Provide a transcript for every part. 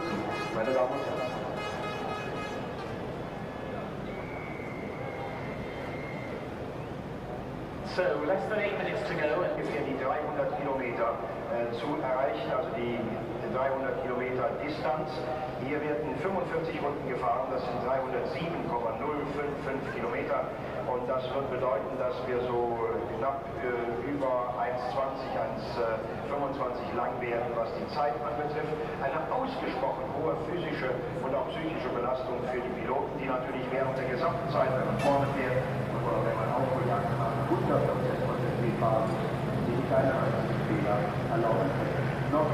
begrüßen, meine Damen und Herren. So, less than 8 minutes to go, ungefähr die 300 Kilometer zu erreichen, also die 300 Kilometer Distanz. Hier werden 45 Runden gefahren, das sind 307,055 Kilometer und das wird bedeuten, dass wir so knapp über 1,20, 1,25 lang werden, was die Zeit anbetrifft. Eine ausgesprochen hohe physische und auch psychische Belastung für die Piloten, die natürlich während der gesamten Zeit, wenn man vorne fährt oder wenn man Aufholjagd macht, 100% konzentriert fahren muss, die keine einzigen Fehler erlauben können. Noch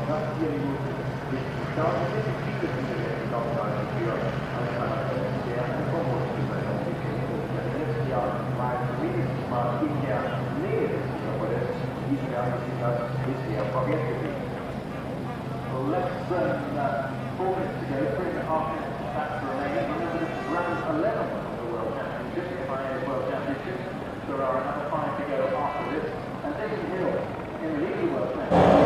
nach 4 Minuten bis zum Start sind viele Laufzeiten für Alexander, der eine Vorwurfsmeldung in den letzten Jahren mal wenigstens mal in der Nähe des Podest. Diesen Jahr ist das bisher verwehrt gewesen. Less than 4 minutes to go, 3.5 minutes back to remaining. Remember, this is round 11 of the World Championship, the Pioneers World Championship. There are another 5 to go after this, and Nathan Hill in the leading World Championship.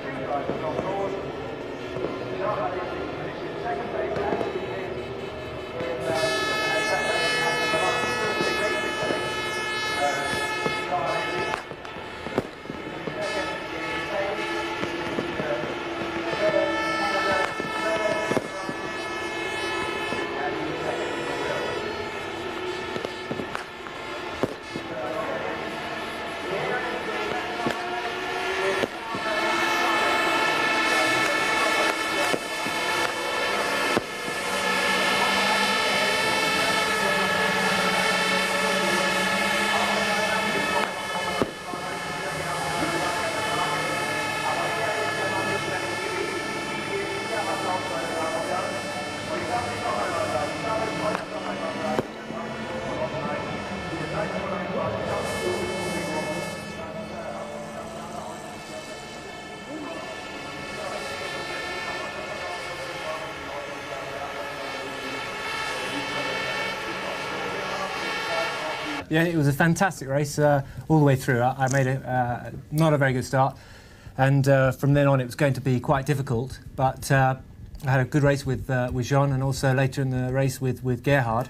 two drivers on board. Jean Alesi finished in second place as he did in the last Thursday racing day. Jean Alesi second in Spain, third in Canada, third in France, and second in Brazil. Yeah, it was a fantastic race all the way through. I made not a very good start, and from then on it was going to be quite difficult. But I had a good race with Jean, and also later in the race with Gerhard.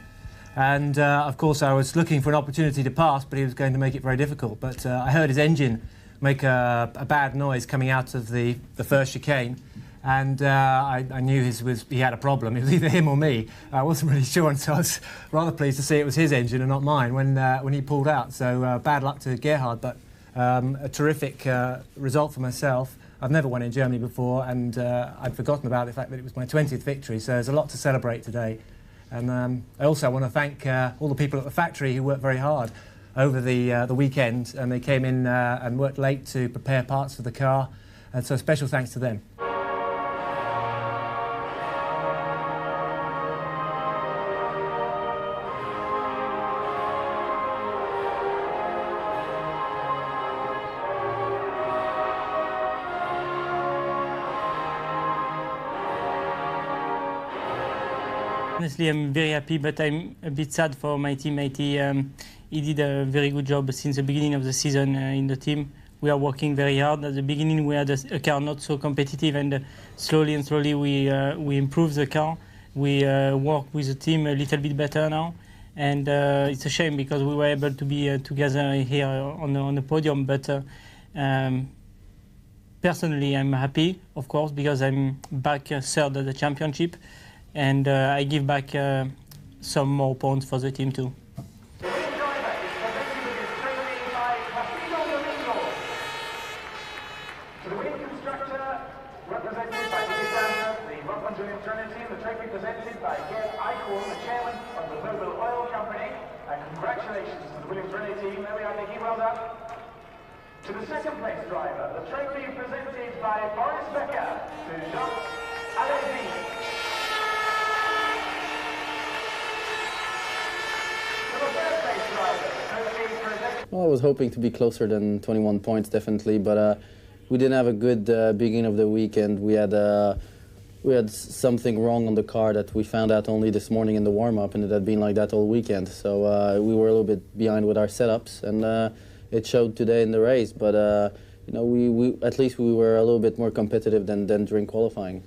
And of course I was looking for an opportunity to pass, but he was going to make it very difficult. But I heard his engine make a bad noise coming out of the first chicane. And I knew he had a problem. It was either him or me. I wasn't really sure, and so I was rather pleased to see it was his engine and not mine when he pulled out. So bad luck to Gerhard, but a terrific result for myself. I've never won in Germany before, and I'd forgotten about the fact that it was my 20th victory, so there's a lot to celebrate today. And I also want to thank all the people at the factory who worked very hard over the weekend, and they came in and worked late to prepare parts for the car, and so special thanks to them. Honestly, I'm very happy, but I'm a bit sad for my teammate. He did a very good job since the beginning of the season in the team. We are working very hard. At the beginning, we had a car not so competitive, and slowly and slowly we improved the car. We work with the team a little bit better now, and it's a shame because we were able to be together here on the podium. But personally, I'm happy, of course, because I'm back third at the championship. And I give back some more points for the team too. The win driver is presented with his trophy by Castillo Domingo. To the win constructor, represented by Alexander, the Rockmans Williams Renault team, the trophy presented by Gerd Eichhorn, the chairman of the Mobil Oil Company. And congratulations to the Williams Renault team. There we are, Nicky, well done. To the second place driver, the trophy presented by Boris Becker to Jean Alesi. Well, I was hoping to be closer than 21 points, definitely, but we didn't have a good beginning of the weekend. We had something wrong on the car that we found out only this morning in the warm-up, and it had been like that all weekend. So we were a little bit behind with our setups, and it showed today in the race. But you know, we at least we were a little bit more competitive than during qualifying.